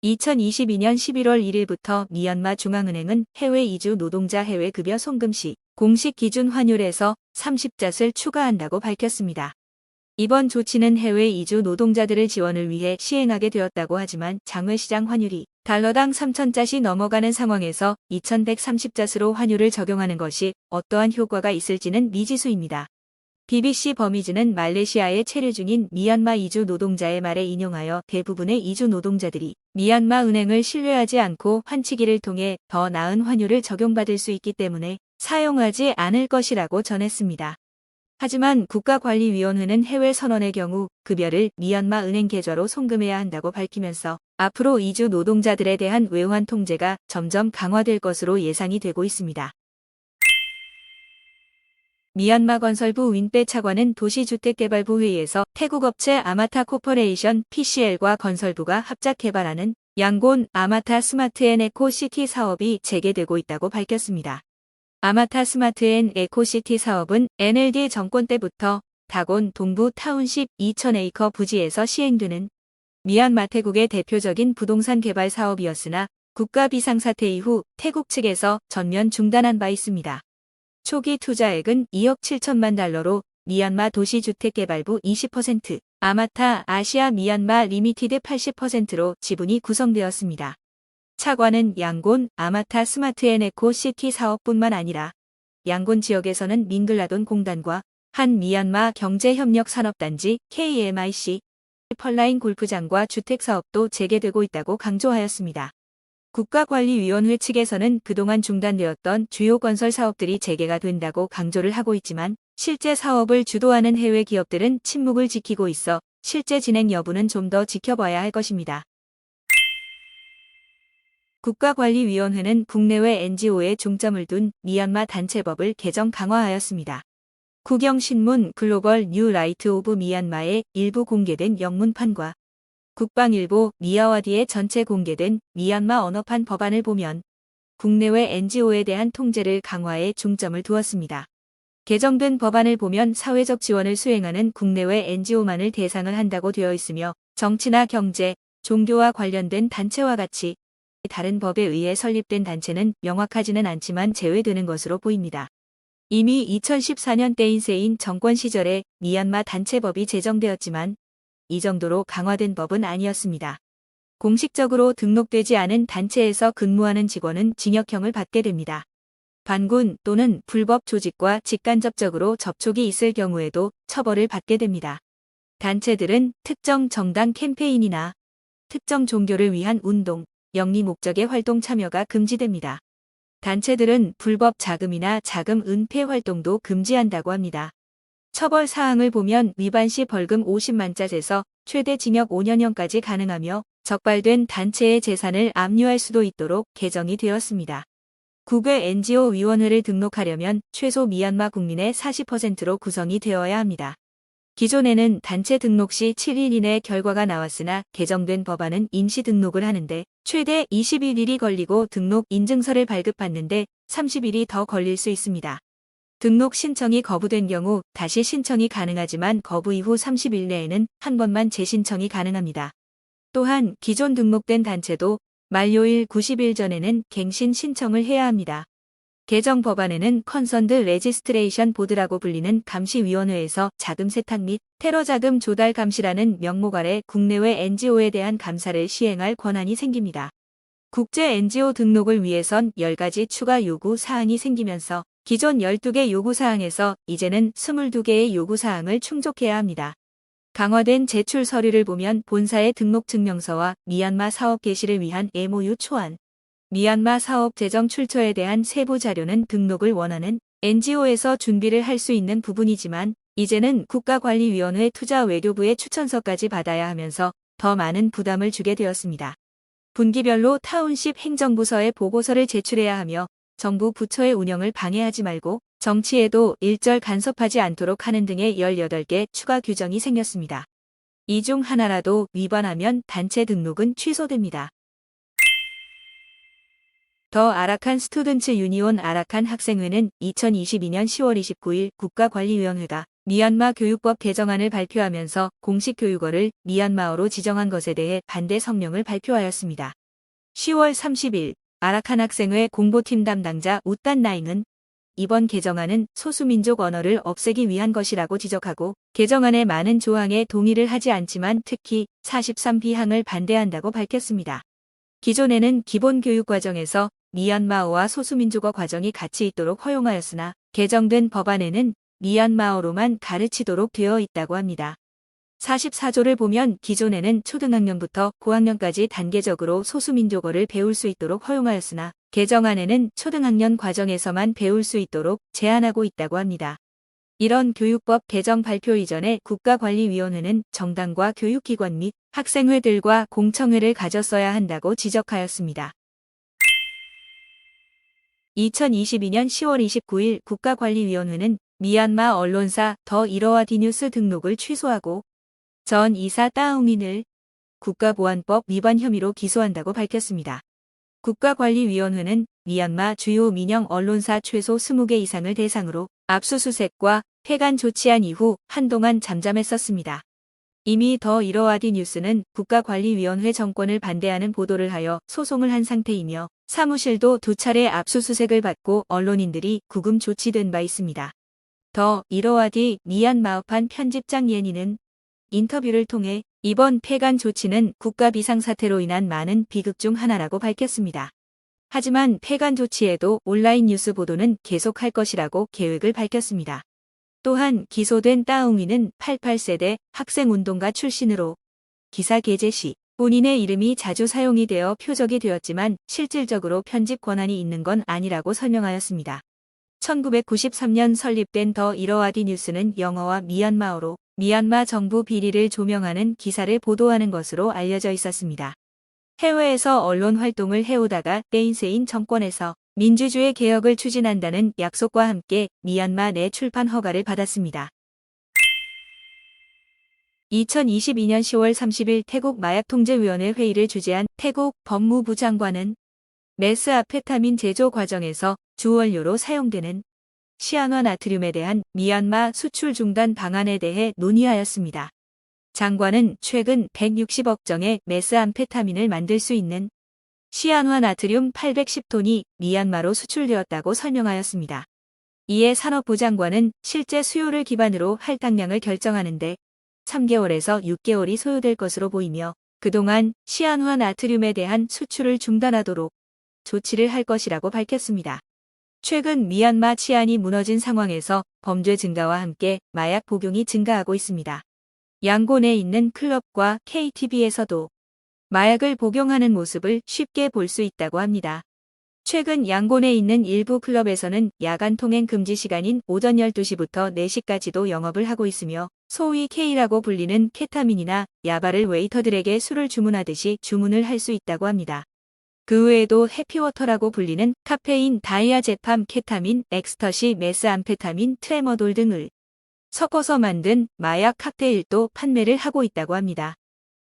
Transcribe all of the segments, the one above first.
2022년 11월 1일부터 미얀마 중앙은행은 해외 이주 노동자 해외 급여 송금 시 공식 기준 환율에서 30잣을 추가한다고 밝혔습니다. 이번 조치는 해외 이주 노동자들을 지원을 위해 시행하게 되었다고 하지만 장외시장 환율이 달러당 3,000잣이 넘어가는 상황에서 2,130잣으로 환율을 적용하는 것이 어떠한 효과가 있을지는 미지수입니다. BBC 버미즈는 말레이시아에 체류 중인 미얀마 이주 노동자의 말에 인용하여 대부분의 이주 노동자들이 미얀마 은행을 신뢰하지 않고 환치기를 통해 더 나은 환율을 적용받을 수 있기 때문에 사용하지 않을 것이라고 전했습니다. 하지만 국가관리위원회는 해외 선원의 경우 급여를 미얀마 은행 계좌로 송금해야 한다고 밝히면서 앞으로 이주 노동자들에 대한 외환 통제가 점점 강화될 것으로 예상이 되고 있습니다. 미얀마 건설부 윈페 차관은 도시주택개발부 회의에서 태국 업체 아마타 코퍼레이션 PCL과 건설부가 합작 개발하는 양곤 아마타 스마트 앤 에코시티 사업이 재개되고 있다고 밝혔습니다. 아마타 스마트 앤 에코시티 사업은 NLD 정권 때부터 다곤 동부 타운십 2,000에이커 부지에서 시행되는 미얀마 태국의 대표적인 부동산 개발 사업이었으나 국가 비상사태 이후 태국 측에서 전면 중단한 바 있습니다. 초기 투자액은 2억 7천만 달러로 미얀마 도시주택개발부 20%, 아마타 아시아 미얀마 리미티드 80%로 지분이 구성되었습니다. 차관은 양곤 아마타 스마트 앤 에코 시티 사업뿐만 아니라 양곤 지역에서는 민글라돈 공단과 한 미얀마 경제협력산업단지 KMIC, 펄라인 골프장과 주택사업도 재개되고 있다고 강조하였습니다. 국가관리위원회 측에서는 그동안 중단되었던 주요 건설 사업들이 재개가 된다고 강조를 하고 있지만 실제 사업을 주도하는 해외 기업들은 침묵을 지키고 있어 실제 진행 여부는 좀 더 지켜봐야 할 것입니다. 국가관리위원회는 국내외 NGO에 중점을 둔 미얀마 단체법을 개정 강화하였습니다. 국영신문 글로벌 뉴 라이트 오브 미얀마의 일부 공개된 영문판과 국방일보 미야와디의 전체 공개된 미얀마 언어판 법안을 보면 국내외 NGO에 대한 통제를 강화에 중점을 두었습니다. 개정된 법안을 보면 사회적 지원을 수행하는 국내외 NGO만을 대상을 한다고 되어 있으며 정치나 경제, 종교와 관련된 단체와 같이 다른 법에 의해 설립된 단체는 명확하지는 않지만 제외되는 것으로 보입니다. 이미 2014년 때인세인 정권 시절에 미얀마 단체법이 제정되었지만 이 정도로 강화된 법은 아니었습니다. 공식적으로 등록되지 않은 단체에서 근무하는 직원은 징역형을 받게 됩니다. 반군 또는 불법 조직과 직간접적으로 접촉이 있을 경우에도 처벌을 받게 됩니다. 단체들은 특정 정당 캠페인이나 특정 종교를 위한 운동, 영리 목적의 활동 참여가 금지됩니다. 단체들은 불법 자금이나 자금 은폐 활동도 금지한다고 합니다. 처벌 사항을 보면 위반 시 벌금 50만 잣에서 최대 징역 5년형까지 가능하며 적발된 단체의 재산을 압류할 수도 있도록 개정이 되었습니다. 국외 NGO 위원회를 등록하려면 최소 미얀마 국민의 40%로 구성이 되어야 합니다. 기존에는 단체 등록 시 7일 이내 결과가 나왔으나 개정된 법안은 임시 등록을 하는데 최대 21일이 걸리고 등록 인증서를 발급받는데 30일이 더 걸릴 수 있습니다. 등록 신청이 거부된 경우 다시 신청이 가능하지만 거부 이후 30일 내에는 한 번만 재신청이 가능합니다. 또한 기존 등록된 단체도 만료일 90일 전에는 갱신 신청을 해야 합니다. 개정 법안에는 컨선드 레지스트레이션 보드라고 불리는 감시위원회에서 자금 세탁 및 테러 자금 조달 감시라는 명목 아래 국내외 NGO에 대한 감사를 시행할 권한이 생깁니다. 국제 NGO 등록을 위해선 10가지 추가 요구 사항이 생기면서 기존 12개 요구사항에서 이제는 22개의 요구사항을 충족해야 합니다. 강화된 제출 서류를 보면 본사의 등록 증명서와 미얀마 사업 개시를 위한 MOU 초안, 미얀마 사업 재정 출처에 대한 세부 자료는 등록을 원하는 NGO에서 준비를 할 수 있는 부분이지만 이제는 국가관리위원회 투자외교부의 추천서까지 받아야 하면서 더 많은 부담을 주게 되었습니다. 분기별로 타운십 행정부서에 보고서를 제출해야 하며 정부 부처의 운영을 방해하지 말고 정치에도 일절 간섭하지 않도록 하는 등의 18개 추가 규정이 생겼습니다. 이 중 하나라도 위반하면 단체 등록은 취소됩니다. 더 아라칸 스튜던츠 유니온 아라칸 학생회는 2022년 10월 29일 국가관리위원회가 미얀마 교육법 개정안을 발표하면서 공식 교육어를 미얀마어로 지정한 것에 대해 반대 성명을 발표하였습니다. 10월 30일 아라칸 학생회 공보팀 담당자 우딴 나잉은 이번 개정안은 소수민족 언어를 없애기 위한 것이라고 지적하고 개정안의 많은 조항에 동의를 하지 않지만 특히 43비항을 반대한다고 밝혔습니다. 기존에는 기본교육과정에서 미얀마어와 소수민족어 과정이 같이 있도록 허용하였으나 개정된 법안에는 미얀마어로만 가르치도록 되어 있다고 합니다. 44조를 보면 기존에는 초등학년부터 고학년까지 단계적으로 소수민족어를 배울 수 있도록 허용하였으나 개정안에는 초등학년 과정에서만 배울 수 있도록 제한하고 있다고 합니다. 이런 교육법 개정 발표 이전에 국가관리위원회는 정당과 교육기관 및 학생회들과 공청회를 가졌어야 한다고 지적하였습니다. 2022년 10월 29일 국가관리위원회는 미얀마 언론사 더 이러와디 뉴스 등록을 취소하고 전 이사 따웅인을 국가보안법 위반 혐의로 기소한다고 밝혔습니다. 국가관리위원회는 미얀마 주요 민영 언론사 최소 20개 이상을 대상으로 압수수색과 폐간 조치한 이후 한동안 잠잠했었습니다. 이미 더 이러와디 뉴스는 국가관리위원회 정권을 반대하는 보도를 하여 소송을 한 상태이며 사무실도 2차례 압수수색을 받고 언론인들이 구금 조치된 바 있습니다. 더 이러와디 미얀마어판 편집장 예니는 인터뷰를 통해 이번 폐간 조치는 국가 비상사태로 인한 많은 비극 중 하나라고 밝혔습니다. 하지만 폐간 조치에도 온라인 뉴스 보도는 계속할 것이라고 계획을 밝혔습니다. 또한 기소된 따웅이는 88세대 학생운동가 출신으로 기사 게재 시 본인의 이름이 자주 사용이 되어 표적이 되었지만 실질적으로 편집 권한이 있는 건 아니라고 설명하였습니다. 1993년 설립된 더 이러와디 뉴스는 영어와 미얀마어로 미얀마 정부 비리를 조명하는 기사를 보도하는 것으로 알려져 있었습니다. 해외에서 언론 활동을 해오다가 때인세인 정권에서 민주주의 개혁을 추진한다는 약속과 함께 미얀마 내 출판 허가를 받았습니다. 2022년 10월 30일 태국 마약통제위원회 회의를 주재한 태국 법무부 장관은 메스아페타민 제조 과정에서 주원료로 사용되는 시안화나트륨에 대한 미얀마 수출 중단 방안에 대해 논의하였습니다. 장관은 최근 160억 정의 메스암페타민을 만들 수 있는 시안화나트륨 810톤이 미얀마로 수출되었다고 설명하였습니다. 이에 산업부 장관은 실제 수요를 기반으로 할당량을 결정하는데 3개월에서 6개월이 소요될 것으로 보이며 그동안 시안화나트륨에 대한 수출을 중단하도록 조치를 할 것이라고 밝혔습니다. 최근 미얀마 치안이 무너진 상황에서 범죄 증가와 함께 마약 복용이 증가하고 있습니다. 양곤에 있는 클럽과 KTV에서도 마약을 복용하는 모습을 쉽게 볼 수 있다고 합니다. 최근 양곤에 있는 일부 클럽에서는 야간 통행 금지 시간인 오전 12시부터 4시까지도 영업을 하고 있으며 소위 K라고 불리는 케타민이나 야바를 웨이터들에게 술을 주문하듯이 주문을 할 수 있다고 합니다. 그 외에도 해피워터라고 불리는 카페인 다이아제팜 케타민, 엑스터시, 메스암페타민, 트레머돌 등을 섞어서 만든 마약 칵테일도 판매를 하고 있다고 합니다.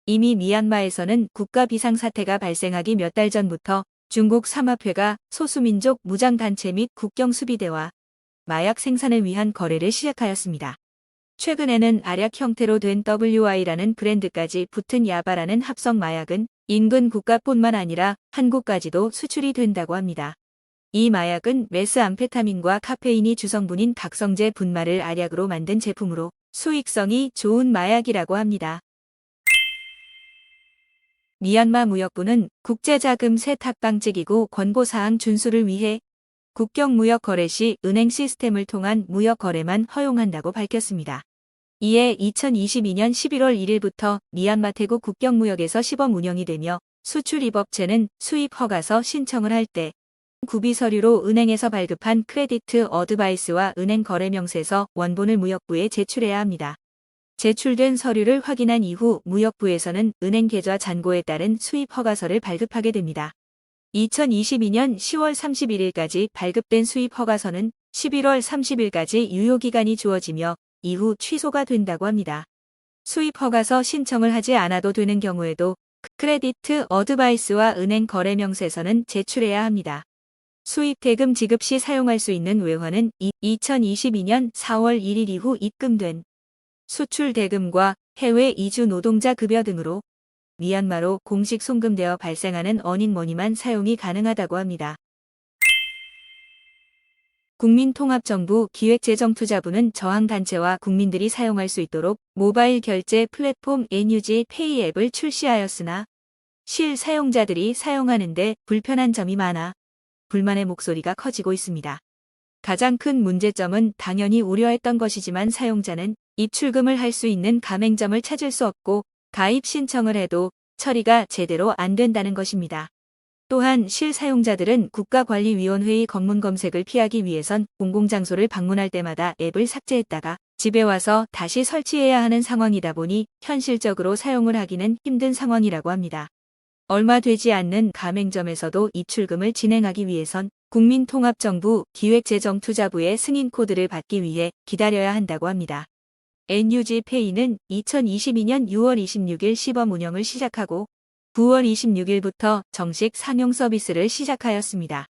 이미 미얀마에서는 국가 비상사태가 발생하기 몇 달 전부터 중국 삼합회가 소수민족 무장단체 및 국경수비대와 마약 생산을 위한 거래를 시작하였습니다. 최근에는 알약 형태로 된 WI라는 브랜드까지 붙은 야바라는 합성 마약은 인근 국가뿐만 아니라 한국까지도 수출이 된다고 합니다. 이 마약은 메스암페타민과 카페인이 주성분인 각성제 분말을 알약으로 만든 제품으로 수익성이 좋은 마약이라고 합니다. 미얀마 무역부는 국제자금 세탁방지기구 권고사항 준수를 위해 국경무역 거래 시 은행 시스템을 통한 무역 거래만 허용한다고 밝혔습니다. 이에 2022년 11월 1일부터 미얀마 태국 국경무역에서 시범 운영이 되며 수출 입업체는 수입 허가서 신청을 할 때 구비 서류로 은행에서 발급한 크레디트 어드바이스와 은행 거래 명세서 원본을 무역부에 제출해야 합니다. 제출된 서류를 확인한 이후 무역부에서는 은행 계좌 잔고에 따른 수입 허가서를 발급하게 됩니다. 2022년 10월 31일까지 발급된 수입 허가서는 11월 30일까지 유효기간이 주어지며 이후 취소가 된다고 합니다. 수입 허가서 신청을 하지 않아도 되는 경우에도 크레디트 어드바이스와 은행 거래 명세서는 제출해야 합니다. 수입 대금 지급 시 사용할 수 있는 외화는 2022년 4월 1일 이후 입금된 수출 대금과 해외 이주 노동자 급여 등으로 미얀마로 공식 송금되어 발생하는 어닝머니만 사용이 가능하다고 합니다. 국민통합정부 기획재정투자부는 저항단체와 국민들이 사용할 수 있도록 모바일 결제 플랫폼 NUG 페이 앱을 출시하였으나 실 사용자들이 사용하는데 불편한 점이 많아 불만의 목소리가 커지고 있습니다. 가장 큰 문제점은 당연히 우려했던 것이지만 사용자는 입출금을 할 수 있는 가맹점을 찾을 수 없고 가입 신청을 해도 처리가 제대로 안 된다는 것입니다. 또한 실사용자들은 국가관리위원회의 검문 검색을 피하기 위해선 공공장소를 방문할 때마다 앱을 삭제했다가 집에 와서 다시 설치해야 하는 상황이다 보니 현실적으로 사용을 하기는 힘든 상황이라고 합니다. 얼마 되지 않는 가맹점에서도 입출금을 진행하기 위해선 국민통합정부 기획재정투자부의 승인 코드를 받기 위해 기다려야 한다고 합니다. NUG페이는 2022년 6월 26일 시범 운영을 시작하고 9월 26일부터 정식 상용 서비스를 시작하였습니다.